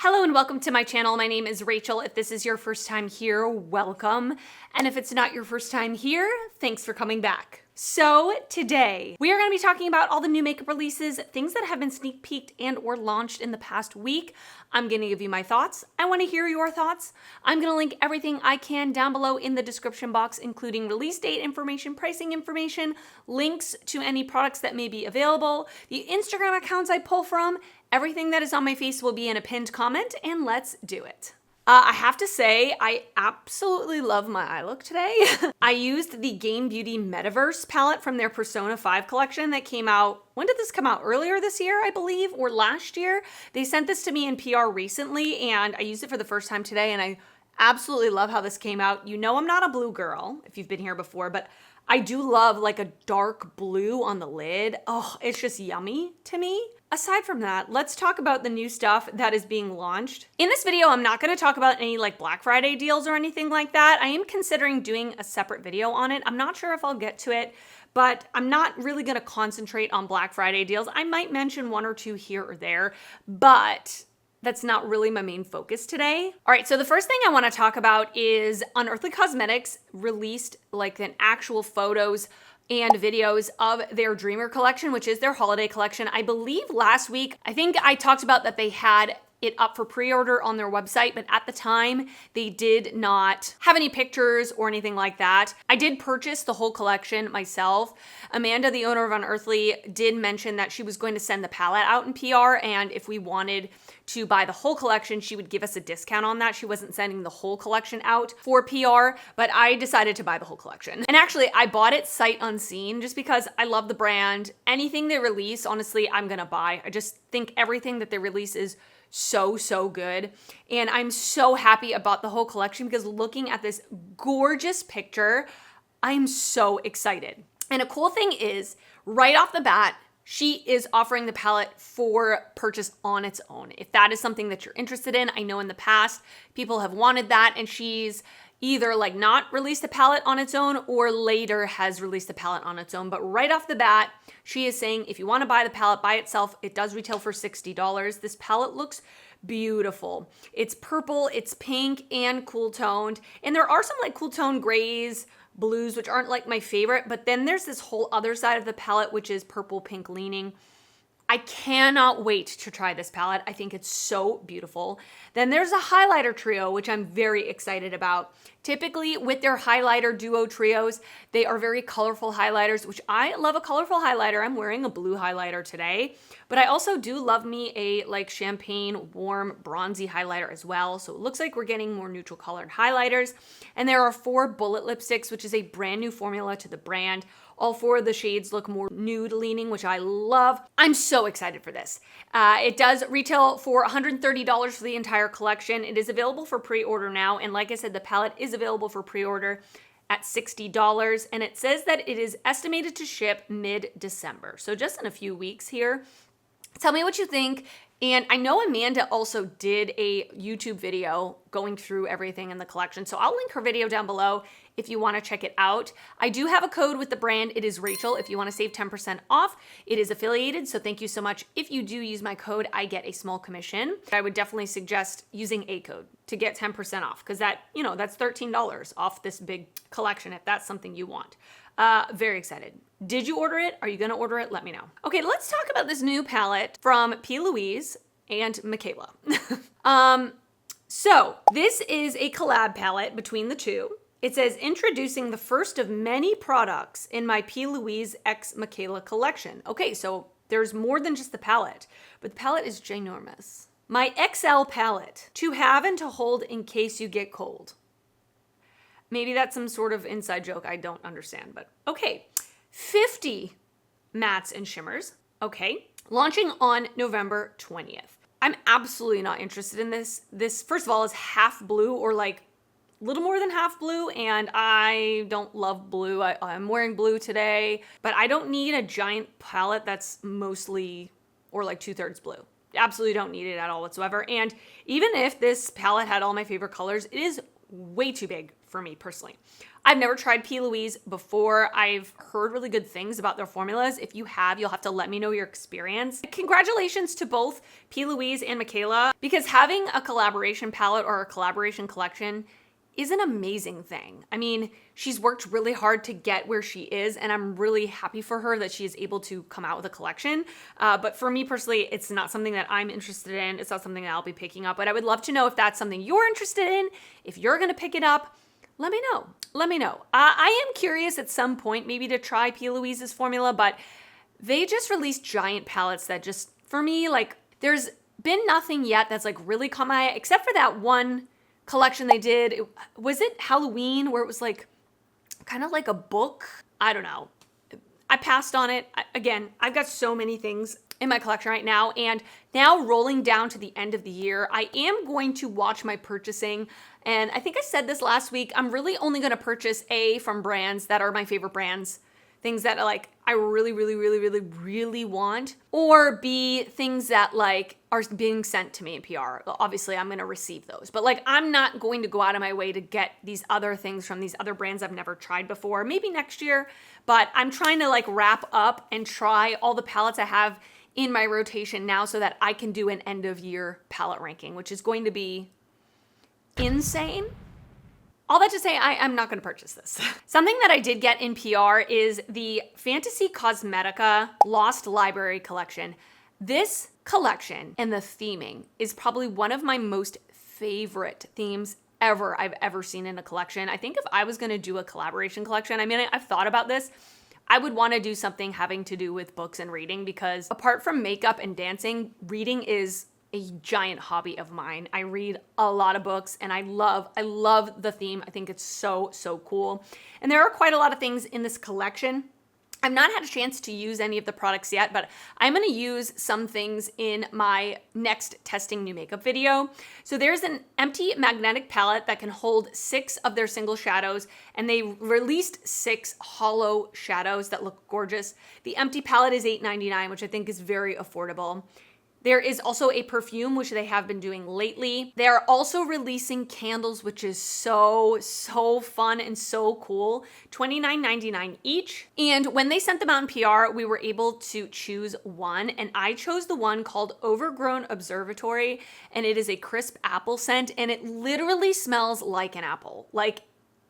Hello and welcome to my channel. My name is Rachel. If this is your first time here, welcome. And if it's not your first time here, thanks for coming back. So today we are going to be talking about all the new makeup releases, things that have been sneak peeked and or launched in the past week. I'm going to give you my thoughts. I want to hear your thoughts. I'm going to link everything I can down below in the description box, including release date information, pricing information, links to any products that may be available, the Instagram accounts I pull from. Everything that is on my face will be in a pinned comment, and let's do it. I have to say, I absolutely love my eye look today. I used the Game Beauty Metaverse palette from their Persona 5 collection that came out, when did this come out? Earlier this year, I believe, or last year? They sent this to me in PR recently, and I used it for the first time today, and I absolutely love how this came out. You know I'm not a blue girl, if you've been here before, but I do love like a dark blue on the lid. Oh, it's just yummy to me. Aside from that, let's talk about the new stuff that is being launched. In this video, I'm not going to talk about any like Black Friday deals or anything like that. I am considering doing a separate video on it. I'm not sure if I'll get to it, but I'm not really going to concentrate on Black Friday deals. I might mention one or two here or there, but that's not really my main focus today. All right, so the first thing I want to talk about is Unearthly Cosmetics released like an actual photos and videos of their Dreamer collection, which is their holiday collection. I believe last week, I think I talked about that they had it up for pre-order on their website, but at the time they did not have any pictures or anything like that. I did purchase the whole collection myself. Amanda, the owner of Unearthly, did mention that she was going to send the palette out in PR, and if we wanted to buy the whole collection, she would give us a discount on that. She wasn't sending the whole collection out for PR, but I decided to buy the whole collection. And actually, I bought it sight unseen just because I love the brand. Anything they release, honestly, I'm gonna buy. I just think everything that they release is so good. And I'm so happy about the whole collection because looking at this gorgeous picture, I'm so excited. And a cool thing is, right off the bat, she is offering the palette for purchase on its own. If that is something that you're interested in, I know in the past people have wanted that, and she's either like not released the palette on its own or later has released the palette on its own. But right off the bat, she is saying if you want to buy the palette by itself, it does retail for $60. This palette looks beautiful. It's purple, it's pink, and cool toned. And there are some like cool toned grays, blues, which aren't like my favorite, but then there's this whole other side of the palette, which is purple pink leaning. I cannot wait to try this palette. I think it's so beautiful. Then there's a highlighter trio, which I'm very excited about. Typically with their highlighter duo trios, they are very colorful highlighters, which I love a colorful highlighter. I'm wearing a blue highlighter today, but I also do love me a like champagne warm bronzy highlighter as well. So it looks like we're getting more neutral colored highlighters. And there are 4 bullet lipsticks, which is a brand new formula to the brand. All 4 of the shades look more nude leaning, which I love. I'm so excited for this. It does retail for $130 for the entire collection. It is available for pre-order now. And like I said, the palette is available for pre-order at $60. And it says that it is estimated to ship mid-December. So just in a few weeks here. Tell me what you think. And I know Amanda also did a YouTube video going through everything in the collection. So I'll link her video down below if you want to check it out. I do have a code with the brand. It is Rachel. If you want to save 10% off, it is affiliated. So thank you so much. If you do use my code, I get a small commission. I would definitely suggest using a code to get 10% off because that, you know, that's $13 off this big collection if that's something you want. Very excited. Did you order it? Are you going to order it? Let me know. Okay, let's talk about this new palette from Louise and Mikayla. So this is a collab palette between the two. It says, introducing the first of many products in my Louise x Mikayla collection. Okay, so there's more than just the palette, but the palette is ginormous. My XL palette, to have and to hold in case you get cold. Maybe that's some sort of inside joke I don't understand, but okay. 50 mattes and shimmers, okay. Launching on November 20th. I'm absolutely not interested in this. This, first of all, is half blue or like a little more than half blue, and I don't love blue. I'm wearing blue today, but I don't need a giant palette that's mostly or like 2/3 blue. Absolutely don't need it at all whatsoever. And even if this palette had all my favorite colors, it is way too big for me personally. I've never tried P. Louise before. I've heard really good things about their formulas. If you have, you'll have to let me know your experience. Congratulations to both P. Louise and Mikayla, because having a collaboration palette or a collaboration collection is an amazing thing. I mean, she's worked really hard to get where she is, and I'm really happy for her that she is able to come out with a collection. But for me personally, it's not something that I'm interested in. It's not something that I'll be picking up, but I would love to know if that's something you're interested in. If you're gonna pick it up, let me know. Let me know. I am curious at some point maybe to try P. Louise's formula, but they just released giant palettes that just, for me, like, there's been nothing yet that's like really caught my eye, except for that one collection they did. Was it Halloween, where it was like kind of like a book? I don't know. I passed on it. Again, I've got so many things in my collection right now, and now rolling down to the end of the year, I am going to watch my purchasing. And I think I said this last week, I'm really only going to purchase from brands that are my favorite brands, things that like I really, really, really, really, really want, or B, things that like are being sent to me in PR. Obviously, I'm going to receive those, but like I'm not going to go out of my way to get these other things from these other brands I've never tried before. Maybe next year, but I'm trying to like wrap up and try all the palettes I have in my rotation now so that I can do an end of year palette ranking, which is going to be insane. All that to say, I'm not going to purchase this. Something that I did get in PR is the Fantasy Cosmetica Lost Library collection. This collection and the theming is probably one of my most favorite themes I've ever seen in a collection. I think if I was going to do a collaboration collection, I mean, I've thought about this. I would want to do something having to do with books and reading, because apart from makeup and dancing, reading is a giant hobby of mine. I read a lot of books and I love the theme. I think it's so, so cool. And there are quite a lot of things in this collection. I've not had a chance to use any of the products yet, but I'm going to use some things in my next testing new makeup video. So there's an empty magnetic palette that can hold 6 of their single shadows, and they released 6 holo shadows that look gorgeous. The empty palette is $8.99, which I think is very affordable. There is also a perfume, which they have been doing lately. They are also releasing candles, which is so, so fun and so cool. $29.99 each. And when they sent them out in PR, we were able to choose one. And I chose the one called Overgrown Observatory. And it is a crisp apple scent. And it literally smells like an apple. Like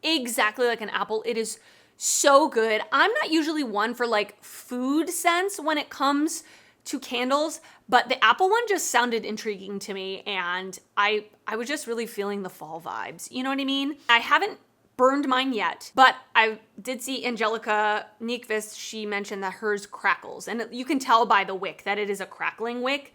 exactly like an apple. It is so good. I'm not usually one for like food scents when it comes to candles, but the apple one just sounded intriguing to me, and I was just really feeling the fall vibes. You know what I mean? I haven't burned mine yet, but I did see Angelica Nyqvist. She mentioned that hers crackles, and you can tell by the wick that it is a crackling wick.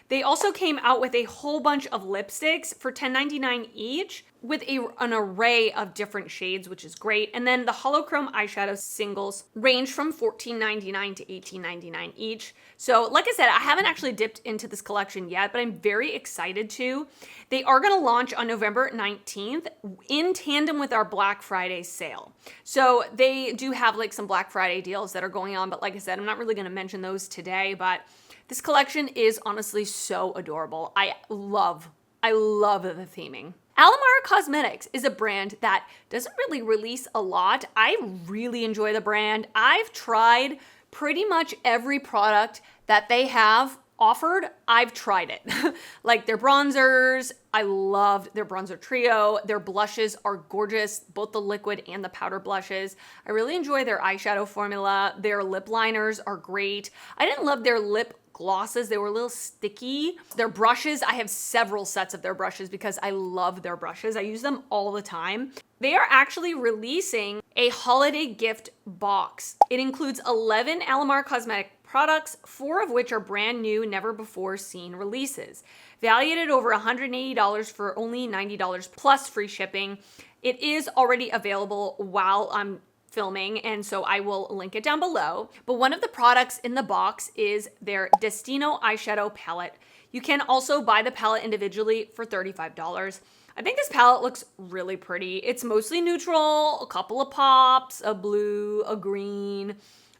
They also came out with a whole bunch of lipsticks for $10.99 each with an array of different shades, which is great. And then the Holo Chrome Eyeshadow singles range from $14.99 to $18.99 each. So like I said, I haven't actually dipped into this collection yet, but I'm very excited to. They are going to launch on November 19th in tandem with our Black Friday sale. So they do have like some Black Friday deals that are going on, but like I said, I'm not really going to mention those today, but this collection is honestly so adorable. I love the theming. Alamar Cosmetics is a brand that doesn't really release a lot. I really enjoy the brand. I've tried pretty much every product that they have offered. I've tried it. Like their bronzers, I loved their bronzer trio. Their blushes are gorgeous, both the liquid and the powder blushes. I really enjoy their eyeshadow formula. Their lip liners are great. I didn't love their lip glosses. They were a little sticky. Their brushes, I have several sets of their brushes because I love their brushes. I use them all the time. They are actually releasing a holiday gift box. It includes 11 Alamar cosmetic products, 4 of which are brand new, never before seen releases. Valued at over $180 for only $90 plus free shipping. It is already available while I'm filming, and so I will link it down below. But one of the products in the box is their Destino eyeshadow palette. You can also buy the palette individually for $35. I think this palette looks really pretty. It's mostly neutral, a couple of pops, a blue, a green,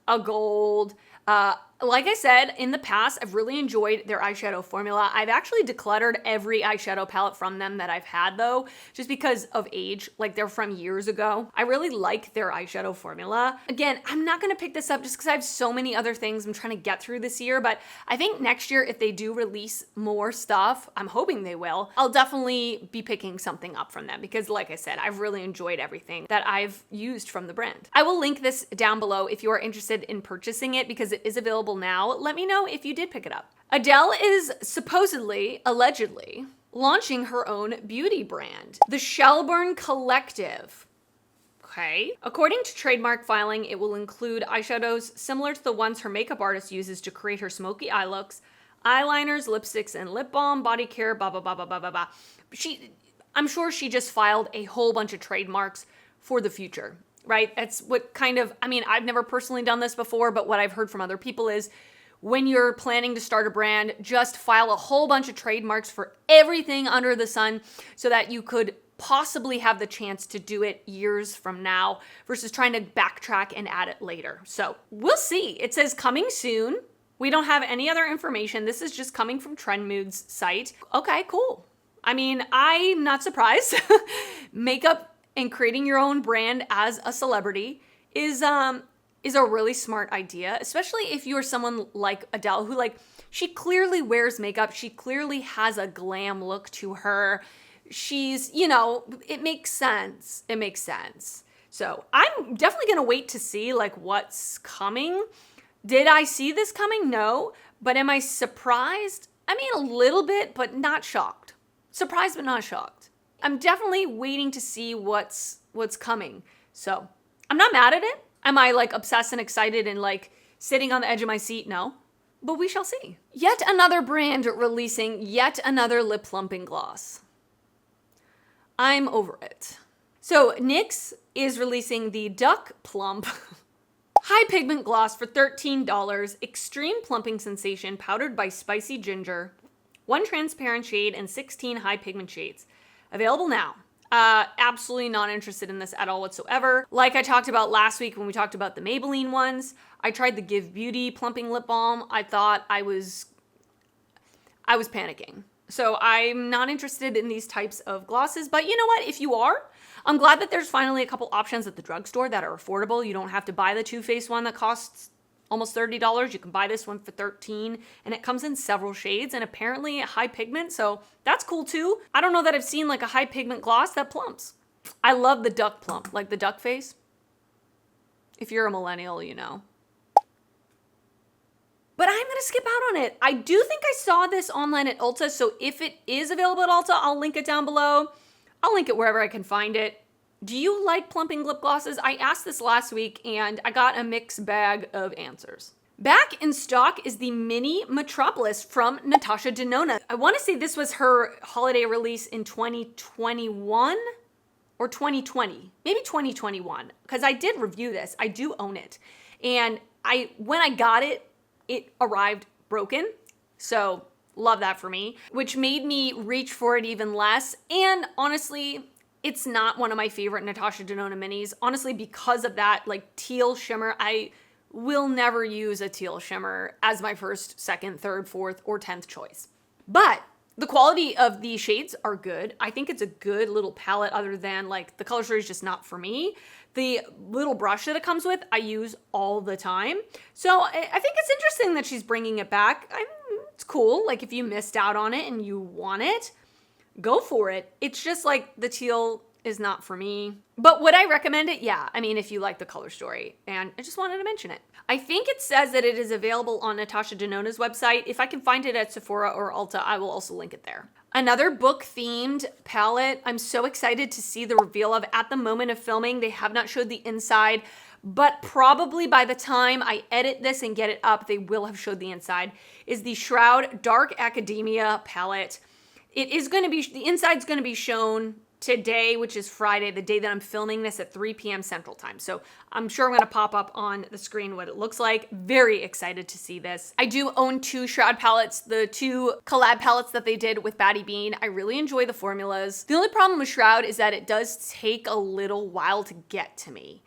a gold. Like I said, in the past, I've really enjoyed their eyeshadow formula. I've actually decluttered every eyeshadow palette from them that I've had though, just because of age, like they're from years ago. I really like their eyeshadow formula. Again, I'm not gonna pick this up just because I have so many other things I'm trying to get through this year, but I think next year, if they do release more stuff, I'm hoping they will, I'll definitely be picking something up from them because like I said, I've really enjoyed everything that I've used from the brand. I will link this down below if you are interested in purchasing it because it is available now. Let me know if you did pick it up. Adele is supposedly, allegedly, launching her own beauty brand, the Shelburne Collective. Okay. According to trademark filing, it will include eyeshadows similar to the ones her makeup artist uses to create her smoky eye looks, eyeliners, lipsticks, and lip balm, body care, blah, blah, blah, blah, blah, blah, blah. I'm sure she just filed a whole bunch of trademarks for the future. Right? That's what kind of, I mean, I've never personally done this before, but what I've heard from other people is when you're planning to start a brand, just file a whole bunch of trademarks for everything under the sun so that you could possibly have the chance to do it years from now versus trying to backtrack and add it later. So we'll see. It says coming soon. We don't have any other information. This is just coming from Trendmood's site. Okay, cool. I mean, I'm not surprised. Makeup and creating your own brand as a celebrity is a really smart idea, especially if you're someone like Adele who she clearly wears makeup. She clearly has a glam look to her. She's, it makes sense. It makes sense. So I'm definitely going to wait to see what's coming. Did I see this coming? No. But am I surprised? I mean, a little bit, but not shocked. Surprised, but not shocked. I'm definitely waiting to see what's coming. So I'm not mad at it. Am I obsessed and excited and sitting on the edge of my seat? No, but we shall see. Yet another brand releasing yet another lip plumping gloss. I'm over it. So NYX is releasing the Duck Plump High Pigment Gloss for $13. Extreme plumping sensation powdered by spicy ginger, 1 transparent shade and 16 high pigment shades. Available now. Absolutely not interested in this at all whatsoever. Like I talked about last week when we talked about the Maybelline ones, I tried the Give Beauty Plumping Lip Balm. I thought I was panicking. So I'm not interested in these types of glosses, but you know what? If you are, I'm glad that there's finally a couple options at the drugstore that are affordable. You don't have to buy the Too Faced one that costs almost $30. You can buy this one for $13, and it comes in several shades and apparently high pigment, so that's cool too. I don't know that I've seen a high pigment gloss that plumps. I love the duck plump, the duck face. If you're a millennial, you know. But I'm gonna skip out on it. I do think I saw this online at Ulta, so if it is available at Ulta, I'll link it down below. I'll link it wherever I can find it. Do you like plumping lip glosses? I asked this last week and I got a mixed bag of answers. Back in stock is the Mini Metropolis from Natasha Denona. I want to say this was her holiday release in 2021 or 2020, maybe 2021, because I did review this. I do own it. And when I got it, it arrived broken. So love that for me, which made me reach for it even less. And honestly, it's not one of my favorite Natasha Denona minis. Honestly, because of that teal shimmer, I will never use a teal shimmer as my first, second, third, fourth, or 10th choice. But the quality of the shades are good. I think it's a good little palette other than the color story is just not for me. The little brush that it comes with, I use all the time. So I think it's interesting that she's bringing it back. It's cool. If you missed out on it and you want it, go for it. It's just the teal is not for me. But would I recommend it? Yeah. I mean, if you like the color story, and I just wanted to mention it. I think it says that it is available on Natasha Denona's website. If I can find it at Sephora or Ulta, I will also link it there. Another book-themed palette I'm so excited to see the reveal of. At the moment of filming, they have not showed the inside, but probably by the time I edit this and get it up, they will have showed the inside, is the Shroud Dark Academia palette. It is going to be, the inside's going to be shown today, which is Friday, the day that I'm filming this at 3 p.m. Central Time. So I'm sure I'm going to pop up on the screen what it looks like. Very excited to see this. I do own 2 Shroud palettes, the 2 collab palettes that they did with Batty Bean. I really enjoy the formulas. The only problem with Shroud is that it does take a little while to get to me.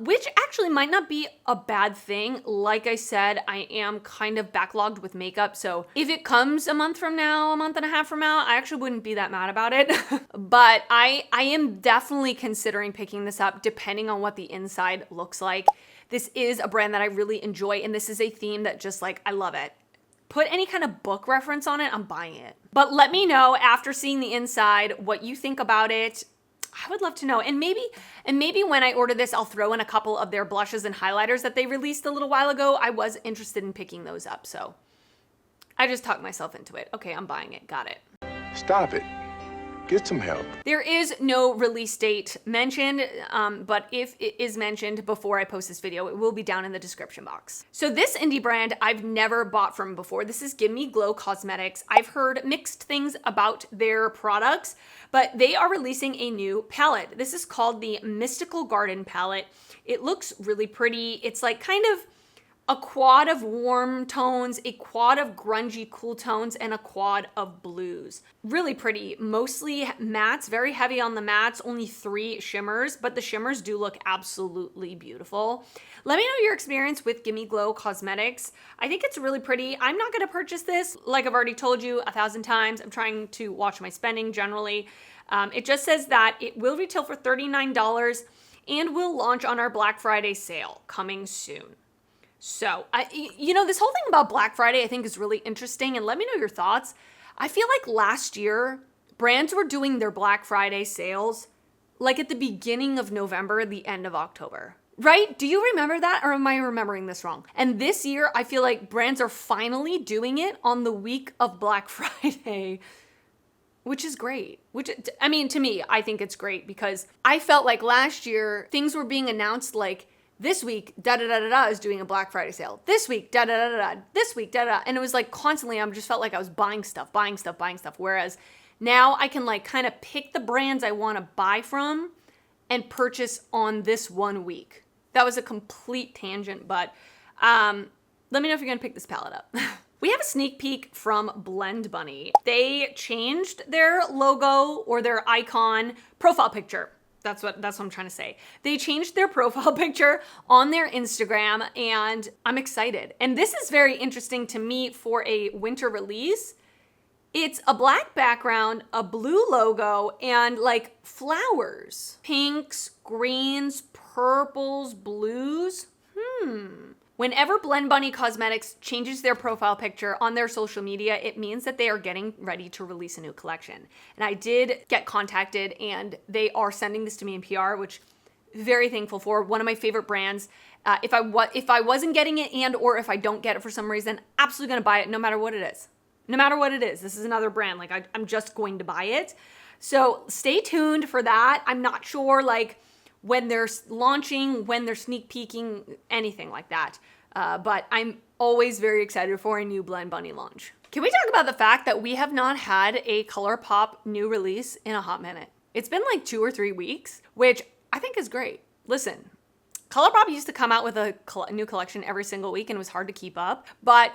which actually might not be a bad thing. Like I said, I am kind of backlogged with makeup, so if it comes a month from now, a month and a half from now, I actually wouldn't be that mad about it. But I am definitely considering picking this up depending on what the inside looks like. This is a brand that I really enjoy, and this is a theme that just like, I love it. Put any kind of book reference on it, I'm buying it. But let me know after seeing the inside what you think about it. I would love to know. And maybe when I order this, I'll throw in a couple of their blushes and highlighters that they released a little while ago. I was interested in picking those up, so I just talked myself into it. Okay, I'm buying it. Got it. Stop it. Get some help. There is no release date mentioned, but if it is mentioned before I post this video, it will be down in the description box. So this indie brand I've never bought from before. This is Give Me Glow Cosmetics. I've heard mixed things about their products, but they are releasing a new palette. This is called the Mystical Garden palette. It looks really pretty. It's like kind of a quad of warm tones, a quad of grungy cool tones, and a quad of blues. Really pretty, mostly mattes, very heavy on the mattes, only 3 shimmers, but the shimmers do look absolutely beautiful. Let me know your experience with Gimme Glow Cosmetics. I think it's really pretty. I'm not gonna purchase this. Like I've already told you 1,000 times, I'm trying to watch my spending generally. It just says that it will retail for $39 and will launch on our Black Friday sale coming soon. So, this whole thing about Black Friday I think is really interesting, and let me know your thoughts. I feel like last year, brands were doing their Black Friday sales like at the beginning of November, the end of October, right? Do you remember that, or am I remembering this wrong? And this year, I feel like brands are finally doing it on the week of Black Friday, which is great. To me, I think it's great because I felt like last year, things were being announced like, this week, da-da-da-da-da is doing a Black Friday sale. This week, da-da-da-da-da. This week, da-da. And it was like constantly, I just felt like I was buying stuff. Whereas now I can like kind of pick the brands I want to buy from and purchase on this one week. That was a complete tangent, but let me know if you're going to pick this palette up. We have a sneak peek from Blend Bunny. They changed their logo or their icon profile picture. That's what I'm trying to say. They changed their profile picture on their Instagram, and I'm excited. And this is very interesting to me for a winter release. It's a black background, a blue logo, and like flowers. Pinks, greens, purples, blues. Whenever Blend Bunny Cosmetics changes their profile picture on their social media, it means that they are getting ready to release a new collection. And I did get contacted, and they are sending this to me in PR, which I'm very thankful for. One of my favorite brands. If I wasn't getting it or if I don't get it for some reason, absolutely gonna buy it no matter what it is. No matter what it is. This is another brand. Like I'm just going to buy it. So stay tuned for that. I'm not sure like when they're launching, when they're sneak peeking, anything like that. But I'm always very excited for a new Blend Bunny launch. Can we talk about the fact that we have not had a ColourPop new release in a hot minute? It's been like 2 or 3 weeks, which I think is great. Listen, ColourPop used to come out with a new collection every single week and it was hard to keep up, but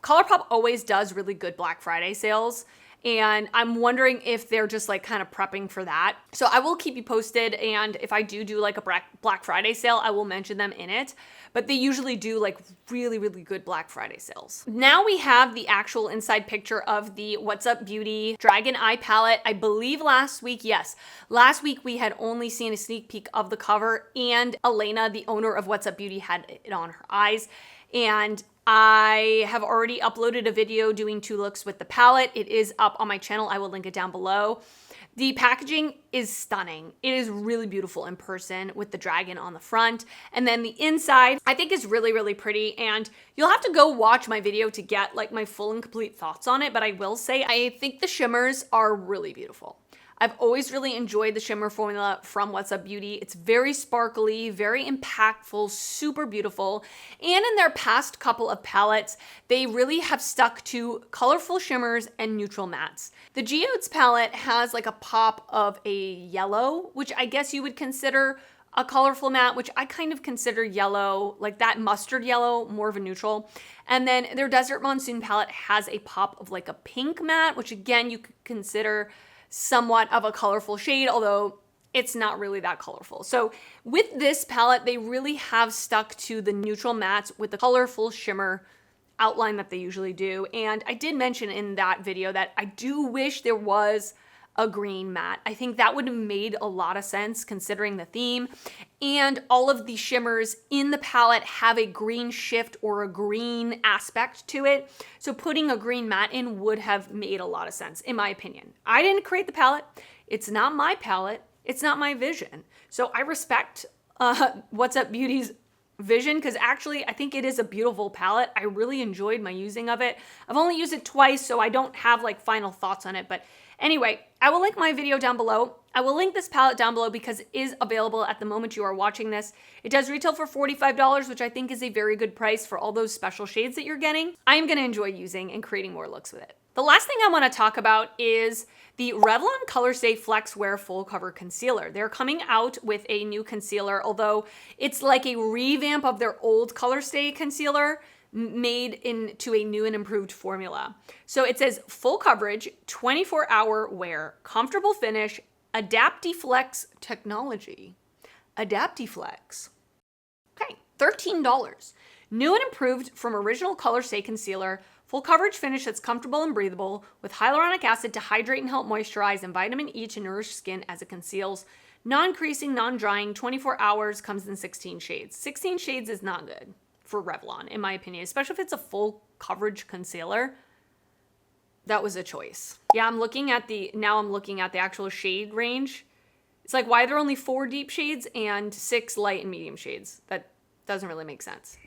ColourPop always does really good Black Friday sales. And I'm wondering if they're just like kind of prepping for that. So I will keep you posted. And if I do like a Black Friday sale, I will mention them in it. But they usually do like really, really good Black Friday sales. Now we have the actual inside picture of the What's Up Beauty Dragon Eye palette. I believe last week we had only seen a sneak peek of the cover, and Elena, the owner of What's Up Beauty, had it on her eyes. And I have already uploaded a video doing 2 looks with the palette. It is up on my channel. I will link it down below. The packaging is stunning. It is really beautiful in person with the dragon on the front. And then the inside, I think is really, really pretty. And you'll have to go watch my video to get like my full and complete thoughts on it. But I will say, I think the shimmers are really beautiful. I've always really enjoyed the shimmer formula from What's Up Beauty. It's very sparkly, very impactful, super beautiful. And in their past couple of palettes, they really have stuck to colorful shimmers and neutral mattes. The Geodes palette has like a pop of a yellow, which I guess you would consider a colorful matte, which I kind of consider yellow, like that mustard yellow, more of a neutral. And then their Desert Monsoon palette has a pop of like a pink matte, which again, you could consider somewhat of a colorful shade, although it's not really that colorful. So with this palette, they really have stuck to the neutral mattes with the colorful shimmer outline that they usually do. And I did mention in that video that I do wish there was a green matte. I think that would have made a lot of sense considering the theme. And all of the shimmers in the palette have a green shift or a green aspect to it. So putting a green matte in would have made a lot of sense, in my opinion. I didn't create the palette. It's not my palette. It's not my vision. So I respect What's Up Beauty's vision, because actually I think it is a beautiful palette. I really enjoyed my using of it. I've only used it twice, so I don't have like final thoughts on it. But anyway, I will link my video down below. I will link this palette down below because it is available at the moment you are watching this. It does retail for $45, which I think is a very good price for all those special shades that you're getting. I am gonna enjoy using and creating more looks with it. The last thing I wanna talk about is the Revlon Color Stay Flex Wear Full Cover Concealer. They're coming out with a new concealer, although it's like a revamp of their old Color Stay concealer made into a new and improved formula. So it says full coverage, 24-hour wear, comfortable finish, AdaptiFlex technology. AdaptiFlex. Okay, $13. New and improved from original Color Stay concealer, full coverage finish that's comfortable and breathable with hyaluronic acid to hydrate and help moisturize and vitamin E to nourish skin as it conceals. Non-creasing, non-drying, 24 hours, comes in 16 shades. 16 shades is not good for Revlon, in my opinion, especially if it's a full coverage concealer. That was a choice. Yeah, I'm looking at the actual shade range. It's like, why are there only 4 deep shades and 6 light and medium shades? That doesn't really make sense.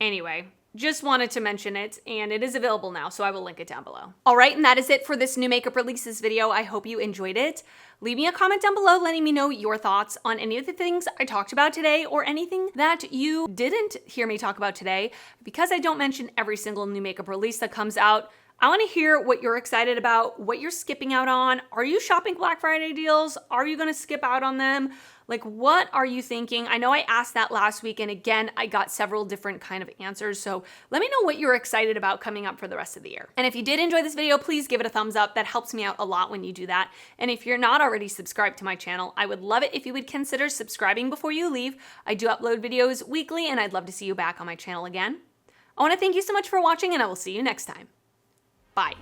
Anyway, just wanted to mention it, and it is available now, so I will link it down below. All right, and that is it for this new makeup releases video. I hope you enjoyed it. Leave me a comment down below letting me know your thoughts on any of the things I talked about today or anything that you didn't hear me talk about today. Because I don't mention every single new makeup release that comes out, I want to hear what you're excited about, what you're skipping out on. Are you shopping Black Friday deals? Are you going to skip out on them? Like, what are you thinking? I know I asked that last week, and again, I got several different kind of answers. So let me know what you're excited about coming up for the rest of the year. And if you did enjoy this video, please give it a thumbs up. That helps me out a lot when you do that. And if you're not already subscribed to my channel, I would love it if you would consider subscribing before you leave. I do upload videos weekly, and I'd love to see you back on my channel again. I want to thank you so much for watching, and I will see you next time. Bye.